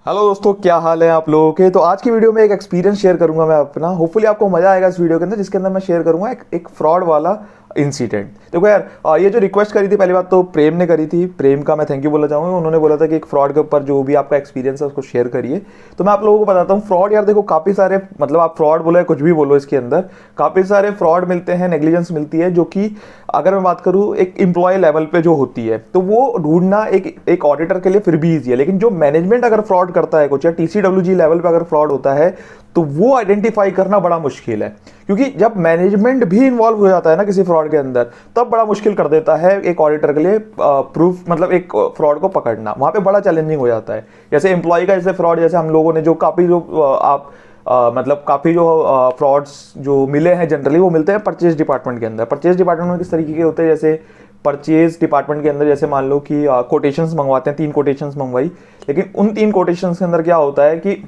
Hello दोस्तों, क्या हाल है आप लोगों के। तो आज की वीडियो में एक एक्सपीरियंस शेयर करूंगा मैं अपना। होपफुली आपको मजा आएगा इस वीडियो के अंदर, जिसके अंदर मैं शेयर करूंगा एक फ्रॉड वाला इंसिडेंट। देखो यार, ये जो रिक्वेस्ट करी थी पहली बात तो प्रेम ने करी थी। प्रेम का मैं थैंक यू बोलना चाहूँगा। उन्होंने बोला था कि एक फ्रॉड के ऊपर जो भी आपका एक्सपीरियंस है उसको शेयर करिए। तो मैं आप लोगों को बताता हूँ फ्रॉड। यार देखो, काफ़ी सारे, मतलब आप फ्रॉड बोलो या कुछ भी बोलो, इसके अंदर काफ़ी सारे फ्रॉड मिलते हैं, नेग्लिजेंस मिलती है, जो कि अगर मैं बात करूँ एक एम्प्लॉय लेवल पे जो होती है तो वो ढूंढना एक ऑडिटर के लिए फिर भी ईजी है। लेकिन जो मैनेजमेंट अगर फ्रॉड करता है कुछ, या टीसीडब्ल्यूजी लेवल पे अगर फ्रॉड होता है तो वो आइडेंटिफाई करना बड़ा मुश्किल है। क्योंकि जब मैनेजमेंट भी इन्वॉल्व हो जाता है ना किसी फ्रॉड के अंदर, तब बड़ा मुश्किल कर देता है एक ऑडिटर के लिए प्रूफ, मतलब एक फ्रॉड को पकड़ना वहां पे बड़ा चैलेंजिंग हो जाता है। जैसे एम्प्लॉय का जैसे फ्रॉड, जैसे हम लोगों ने जो काफ़ी जो आप मतलब काफ़ी जो फ्रॉड्स जो मिले हैं जनरली, वो मिलते हैं परचेज डिपार्टमेंट के अंदर। परचेज डिपार्टमेंट में किस तरीके के होते हैं, जैसे परचेज डिपार्टमेंट के अंदर जैसे मान लो कि कोटेशंस मंगवाते हैं, 3 कोटेशंस मंगवाई, लेकिन उन 3 कोटेशंस के अंदर क्या होता है कि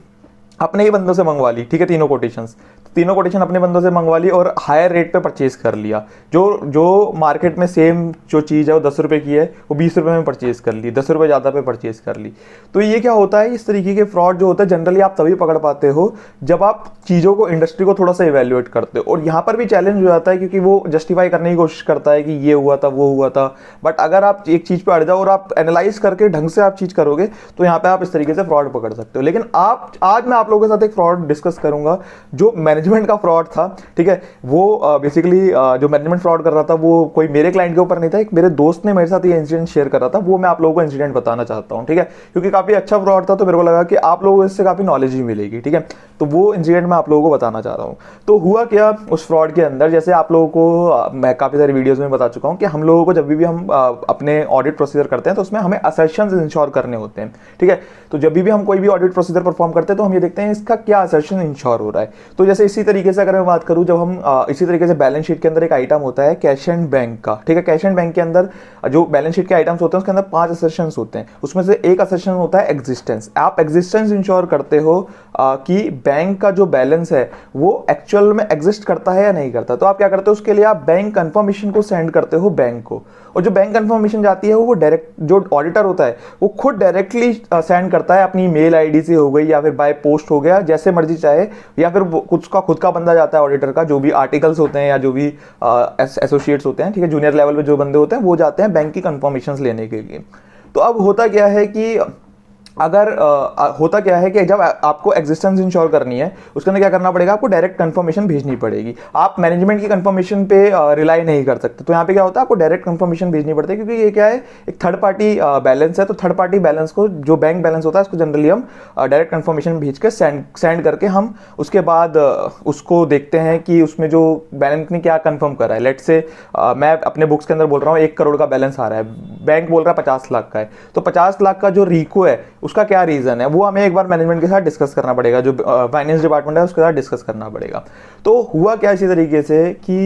अपने ही बंदों से मंगवा ली, ठीक है, तीनों कोटेशंस, तीनों कोटेशन अपने बंदों से मंगवा ली और हायर रेट पे परचेज कर लिया। जो जो मार्केट में सेम जो चीज़ है वो 10 रुपये की है, वो 20 रुपये में परचेज कर ली, 10 रुपये ज़्यादा पे परचेज कर ली। तो ये क्या होता है, इस तरीके के फ्रॉड जो होता है जनरली आप तभी पकड़ पाते हो जब आप चीज़ों को, इंडस्ट्री को थोड़ा सा इवेल्युएट करते हो। और यहाँ पर भी चैलेंज हो जाता है क्योंकि वो जस्टिफाई करने की कोशिश करता है कि ये हुआ था वो हुआ था। बट अगर आप एक चीज़ पर अड़ जाओ और आप एनालाइज करके ढंग से आप चीज़ करोगे तो यहाँ पे आप इस तरीके से फ्रॉड पकड़ सकते हो। लेकिन आप आज मैं आप लोगों के साथ एक फ्रॉड डिस्कस करूंगा जो मैनेजमेंट का फ्रॉड था, ठीक है। वो बेसिकली जो मैनेजमेंट फ्रॉड कर रहा था वो कोई मेरे क्लाइंट के ऊपर नहीं था, एक मेरे दोस्त ने मेरे साथ ये इंसिडेंट शेयर कर रहा था। वो मैं आप लोगों को इंसिडेंट बताना चाहता हूँ, ठीक है, क्योंकि काफी अच्छा फ्रॉड था तो मेरे को लगा कि आप लोगों को इससे काफी नॉलेज ही मिलेगी, ठीक है। तो वो इंसिडेंट मैं आप लोगों को बताना चाह रहा हूँ। तो हुआ क्या उस फ्रॉड के अंदर, जैसे आप लोगों को मैं काफी सारी वीडियोस में बता चुका हूँ कि हम लोगों को जब भी हम अपने ऑडिट प्रोसीजर करते हैं तो उसमें हमें असर्शंस इंश्योर करने होते हैं, ठीक है। तो जब भी हम कोई भी ऑडिट प्रोसीजर परफॉर्म करते हैं तो हम ये देखते हैं इसका क्या असर्शन इंश्योर हो रहा है। तो जैसे इसी तरीके से अगर मैं बात करूं, जब हम इसी तरीके से बैलेंस शीट के अंदर एक आइटम होता है कैश एंड बैंक का, ठीक है। कैश एंड बैंक के अंदर जो बैलेंस शीट के आइटम्स होते हैं उसके अंदर 5 असर्शंस होते हैं। उसमें से एक असर्शन होता है एग्जिस्टेंस। आप एग्जिस्टेंस इंश्योर करते हो कि बैंक का जो बैलेंस है वो एक्चुअल में एग्जिस्ट करता है या नहीं करता। तो आप क्या करते हो, उसके लिए आप बैंक कंफर्मेशन को सेंड करते हो बैंक को, और जो बैंक कंफर्मेशन जाती है वो डायरेक्ट, जो ऑडिटर होता है वो खुद डायरेक्टली सेंड करता है अपनी मेल आईडी से हो गई या फिर बाय पोस्ट हो गया, जैसे मर्जी चाहे, या फिर कुछ का खुद का बंदा जाता है ऑडिटर का, जो भी आर्टिकल्स होते हैं या जो भी एसोसिएट्स होते हैं, ठीक है, जूनियर लेवल पे जो बंदे होते हैं वो जाते हैं बैंक की कंफर्मेशन लेने के लिए। तो अब होता क्या है कि अगर होता क्या है कि जब आपको एग्जिस्टेंस इंश्योर करनी है उसके अंदर क्या करना पड़ेगा, आपको डायरेक्ट कंफर्मेशन भेजनी पड़ेगी। आप मैनेजमेंट की कंफर्मेशन पे रिलाई नहीं कर सकते। तो यहाँ पे क्या होता है, आपको डायरेक्ट कंफर्मेशन भेजनी पड़ती है, क्योंकि ये क्या है, एक थर्ड पार्टी बैलेंस है। तो थर्ड पार्टी बैलेंस को, जो बैंक बैलेंस होता है उसको जनरली हम डायरेक्ट कंफर्मेशन भेज के सेंड करके हम उसके बाद उसको देखते हैं कि उसमें जो बैंक ने क्या कंफर्म करा है। लेट से मैं अपने बुक्स के अंदर बोल रहा हूँ 1 करोड़ का बैलेंस आ रहा है, बैंक बोल रहा है 50 लाख का है, तो 50 लाख का जो रीको है उसका क्या रीजन है वो हमें एक बार मैनेजमेंट के साथ डिस्कस करना पड़ेगा, जो फाइनेंस डिपार्टमेंट है उसके साथ डिस्कस करना पड़ेगा। तो हुआ क्या इसी तरीके से कि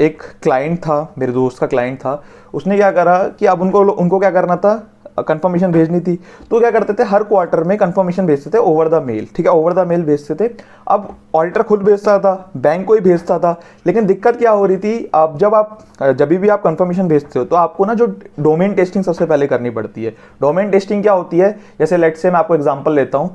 एक क्लाइंट था, मेरे दोस्त का क्लाइंट था, उसने क्या करा कि अब उनको क्या करना था, कंफर्मेशन भेजनी थी। तो क्या करते थे, हर क्वार्टर में कंफर्मेशन भेजते थे ओवर द मेल, ठीक है, ओवर द मेल भेजते थे। अब ऑडिटर खुद भेजता था, बैंक को ही भेजता था, लेकिन दिक्कत क्या हो रही थी, अब जब भी आप कंफर्मेशन भेजते हो तो आपको ना जो डोमेन टेस्टिंग सबसे पहले करनी पड़ती है। डोमेन टेस्टिंग क्या होती है, जैसे लेट से मैं आपको एग्जांपल लेता हूं,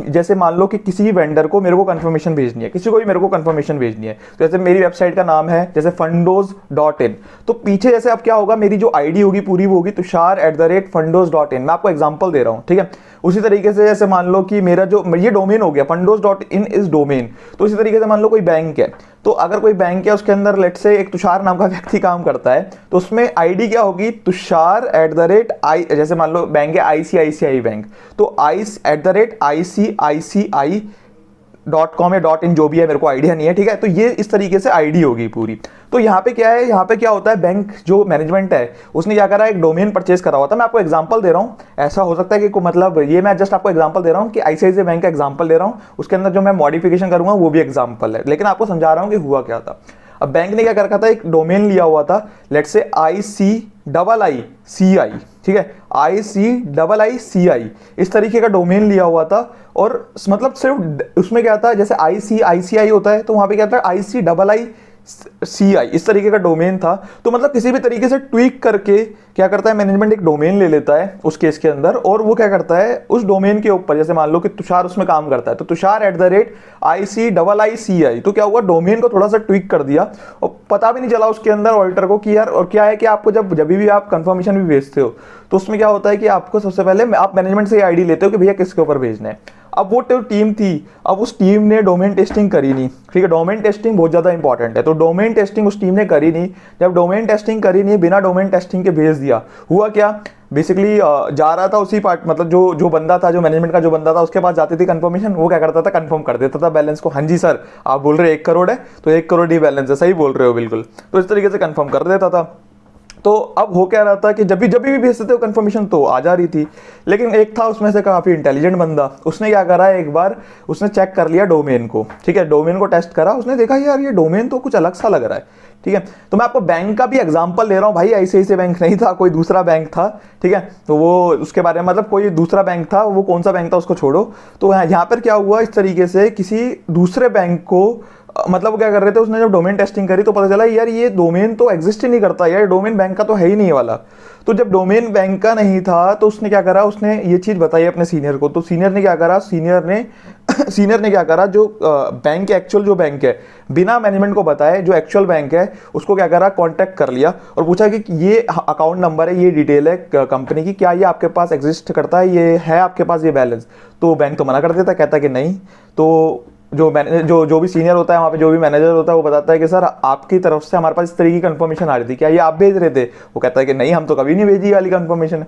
जैसे मान लो कि किसी भी वेंडर को मेरे को कंफर्मेशन भेजनी है, किसी को भी मेरे को कंफर्मेशन भेजनी है। तो जैसे मेरी वेबसाइट का नाम है जैसे fundos.in, तो पीछे जैसे अब क्या होगा, मेरी जो आईडी होगी पूरी वो होगी tushar@fundos.in। मैं आपको एग्जांपल दे रहा हूं, ठीक है। उसी तरीके से जैसे मान लो कि मेरा जो ये डोमेन हो गया, fundos.in इज डोमेन। तो इसी तरीके से मान लो कोई बैंक है, तो अगर कोई बैंक है उसके अंदर लेट से एक तुषार नाम का व्यक्ति काम करता है, तो उसमें आईडी क्या होगी, tushar@i, जैसे मान लो बैंक है आईसीआईसीआई बैंक, तो ICICI.com या .in जो भी है, मेरे को आइडिया नहीं है, ठीक है। तो ये इस तरीके से आईडी होगी पूरी। तो यहाँ पे क्या है, यहाँ पे क्या होता है, बैंक जो मैनेजमेंट है उसने क्या करा, एक डोमेन परचेज करा हुआ था। मैं आपको एग्जांपल दे रहा हूँ, ऐसा हो सकता है कि मतलब ये मैं जस्ट आपको एग्जांपल दे रहा हूँ कि आईसीआईसीआई बैंक का एग्जांपल दे रहा हूँ, उसके अंदर जो मैं मॉडिफिकेशन करूंगा वो भी एग्जांपल है, लेकिन आपको समझा रहा हूँ कि हुआ क्या था। अब बैंक ने क्या कर रखा था, एक डोमेन लिया हुआ था, लेट से ICIICI, ठीक है, ICIICI, इस तरीके का डोमेन लिया हुआ था। और मतलब सिर्फ उसमें क्या था, जैसे ICICI होता है तो वहां पे क्या था, ICII CI इस तरीके का डोमेन था। तो मतलब किसी भी तरीके से ट्वीक करके क्या करता है मैनेजमेंट, एक डोमेन ले लेता है उस केस के अंदर, और वो क्या करता है उस डोमेन के ऊपर, जैसे मान लो कि तुषार उसमें काम करता है, तो तुषार @ICIICI, तो क्या हुआ डोमेन को थोड़ा सा ट्वीक कर दिया और पता भी नहीं चला उसके अंदर ऑडिटर को कि यार, और क्या है कि आपको जब भी आप कंफर्मेशन भी भेजते हो तो उसमें क्या होता है कि आपको सबसे पहले आप मैनेजमेंट से आईडी लेते हो कि भैया किसके ऊपर भेजना है। अब वो टीम थी, अब उस टीम ने डोमेन टेस्टिंग करी नहीं, ठीक है, डोमेन टेस्टिंग बहुत ज़्यादा इंपॉर्टेंट है, तो डोमेन टेस्टिंग उस टीम ने करी नहीं। जब डोमेन टेस्टिंग करी नहीं, बिना डोमेन टेस्टिंग के भेज दिया, हुआ क्या, बेसिकली जा रहा था उसी पार्ट, मतलब जो बंदा था, जो मैनेजमेंट का जो बंदा था, उसके पास जाती थी कंफर्मेशन, वो क्या करता था कंफर्म कर देता था बैलेंस को, हाँ जी सर आप बोल रहे 1 करोड़ है तो 1 करोड़ ही बैलेंस है, सही बोल रहे हो बिल्कुल, तो इस तरीके से कंफर्म कर देता था। तो अब हो क्या रहा था कि जब भी भेजते थे कंफर्मेशन तो आ जा रही थी, लेकिन एक था उसमें से काफ़ी इंटेलिजेंट बंदा, उसने क्या करा, एक बार उसने चेक कर लिया डोमेन को, ठीक है, डोमेन को टेस्ट करा, उसने देखा यार ये डोमेन तो कुछ अलग सा लग रहा है, ठीक है। तो मैं आपको बैंक का भी एग्जांपल ले रहा हूँ भाई, ICICI बैंक नहीं था, कोई दूसरा बैंक था, ठीक है, तो वो उसके बारे में मतलब कोई दूसरा बैंक था, वो कौन सा बैंक था उसको छोड़ो। तो यहाँ पर क्या हुआ, इस तरीके से किसी दूसरे बैंक को मतलब वो क्या कर रहे थे, उसने जब डोमेन टेस्टिंग करी तो पता चला यार ये डोमेन तो एग्जिस्ट ही नहीं करता, यार डोमेन बैंक का तो है ही नहीं वाला। तो जब डोमेन बैंक का नहीं था तो उसने क्या करा, उसने ये चीज़ बताई अपने सीनियर को, तो सीनियर ने क्या करा, सीनियर ने क्या करा, जो बैंक एक्चुअल जो बैंक है, बिना मैनेजमेंट को बताए जो एक्चुअल बैंक है उसको क्या करा, कांटेक्ट कर लिया और पूछा कि ये अकाउंट नंबर है, ये डिटेल है कंपनी की, क्या ये आपके पास एग्जिस्ट करता है, ये है आपके पास ये बैलेंस। तो बैंक तो मना कर देता, कहता कि नहीं। तो जो भी सीनियर होता है वहाँ पे, जो भी मैनेजर होता है, वो बताता है कि सर आपकी तरफ से हमारे पास इस तरीके की कंफर्मेशन आ रही थी, क्या ये आप भेज रहे थे। वो कहता है कि नहीं हम तो कभी नहीं भेजी वाली कंफर्मेशन।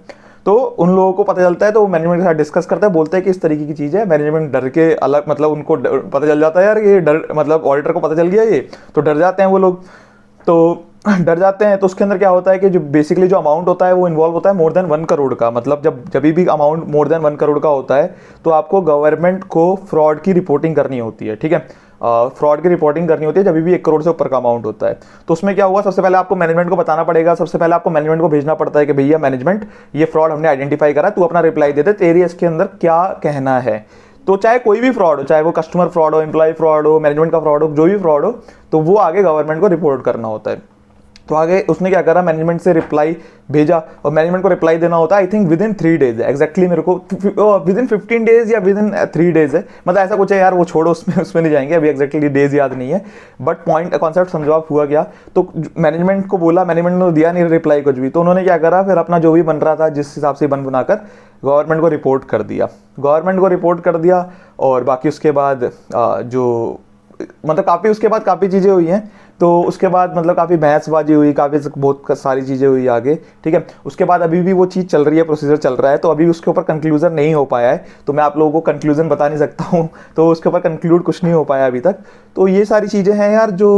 तो उन लोगों को पता चलता है, तो वो मैनेजमेंट के साथ डिस्कस करते हैं, बोलते हैं कि इस तरीके की चीज़ है। मैनेजमेंट डर के अलग, मतलब उनको पता चल जाता है यार ये डर, मतलब ऑडिटर को पता चल गया ये, तो डर जाते हैं वो लोग, तो डर जाते हैं। तो उसके अंदर क्या होता है कि जो बेसिकली जो अमाउंट होता है वो इन्वॉल्व होता है मोर देन 1 करोड़ का, मतलब जब भी अमाउंट मोर देन 1 करोड़ का होता है तो आपको गवर्नमेंट को फ्रॉड की रिपोर्टिंग करनी होती है, ठीक है, फ्रॉड की रिपोर्टिंग करनी होती है जब भी 1 करोड़ से ऊपर का अमाउंट होता है। तो उसमें क्या हुआ, सबसे पहले आपको मैनेजमेंट को बताना पड़ेगा, सबसे पहले आपको मैनेजमेंट को भेजना पड़ता है कि भैया मैनेजमेंट ये फ्रॉड हमने आइडेंटिफाई करा, तू अपना रिप्लाई दे दे, तेरी इसके अंदर क्या कहना है। तो चाहे कोई भी फ्रॉड हो, चाहे वो कस्टमर फ्रॉड हो, एम्प्लॉय फ्रॉड हो, मैनेजमेंट का फ्रॉड हो, जो भी फ्रॉड हो, तो वो आगे गवर्नमेंट को रिपोर्ट करना होता है। तो आगे उसने क्या करा, मैनेजमेंट से रिप्लाई भेजा, और मैनेजमेंट को रिप्लाई देना होता है आई थिंक विदिन 3 डेज है, एग्जैक्टली मेरे को विदिन 15 डेज या विदिन 3 डेज है, मतलब ऐसा कुछ है यार, वो छोड़ो, उसमें नहीं जाएंगे, अभी एग्जैक्टली डेज याद नहीं है, बट पॉइंट कॉन्सेप्ट समझो आप हुआ क्या। तो मैनेजमेंट को बोला, मैनेजमेंट ने दिया नहीं रिप्लाई कुछ भी, तो उन्होंने क्या करा, फिर अपना जो भी बन रहा था जिस हिसाब से बन बनाकर गवर्नमेंट को रिपोर्ट कर दिया, और बाकी उसके बाद जो मतलब काफ़ी उसके बाद काफ़ी चीज़ें हुई हैं। तो उसके बाद मतलब काफ़ी बहसबाजी हुई, काफ़ी बहुत सारी चीज़ें हुई आगे, ठीक है। उसके बाद अभी भी वो चीज़ चल रही है, प्रोसीजर चल रहा है, तो अभी उसके ऊपर कंक्लूजन नहीं हो पाया है, तो मैं आप लोगों को कंक्लूजन बता नहीं सकता हूँ, तो उसके ऊपर कंक्लूड कुछ नहीं हो पाया अभी तक। तो ये सारी चीज़ें हैं यार जो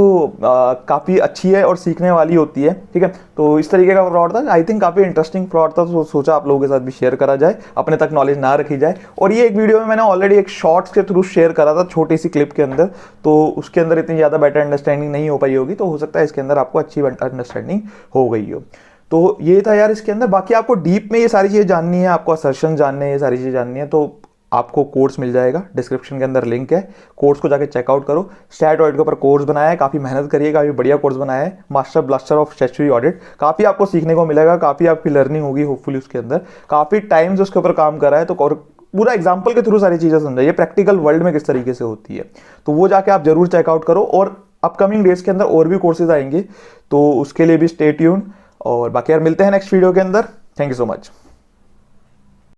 काफ़ी अच्छी है और सीखने वाली होती है, ठीक है। तो इस तरीके का फ्रॉड था, आई थिंक काफ़ी इंटरेस्टिंग फ्रॉड था, तो सोचा आप लोगों के साथ भी शेयर करा जाए, अपने तक नॉलेज ना रखी जाए। और ये एक वीडियो में मैंने ऑलरेडी एक शॉर्ट्स के थ्रू शेयर करा था, छोटी सी क्लिप के अंदर, तो उसके अंदर इतनी ज़्यादा बेटर अंडरस्टैंडिंग नहीं हो पाई होगी, तो हो सकता है इसके अंदर आपको अच्छी अंडरस्टैंडिंग हो गई हो। तो ये था यार इसके अंदर। बाकी आपको डीप में ये सारी चीज़ें जाननी है, आपको असर्शन जानने हैं, ये सारी चीज़ें जाननी है, तो आपको कोर्स मिल जाएगा, डिस्क्रिप्शन के अंदर लिंक है, कोर्स को जाके चेकआउट करो। स्टैट ऑडिट के ऊपर कोर्स बनाया है, काफ़ी मेहनत करिए, काफ़ी बढ़िया कोर्स बनाया है, master blaster of statutory audit. काफ़ी आपको सीखने को मिलेगा, काफ़ी आपकी लर्निंग होगी होपफुली उसके अंदर, काफ़ी टाइम्स उसके ऊपर काम करा है, तो पूरा एग्जाम्पल के थ्रू सारी चीज़ें समझाइए, प्रैक्टिकल वर्ल्ड में किस तरीके से होती है, तो वो जाके आप जरूर चेकआउट करो। और अपकमिंग डेज के अंदर और भी कोर्सेज आएंगे, तो उसके लिए भी स्टे ट्यून्ड। और बाकी यार मिलते हैं नेक्स्ट वीडियो के अंदर। Thank you so much.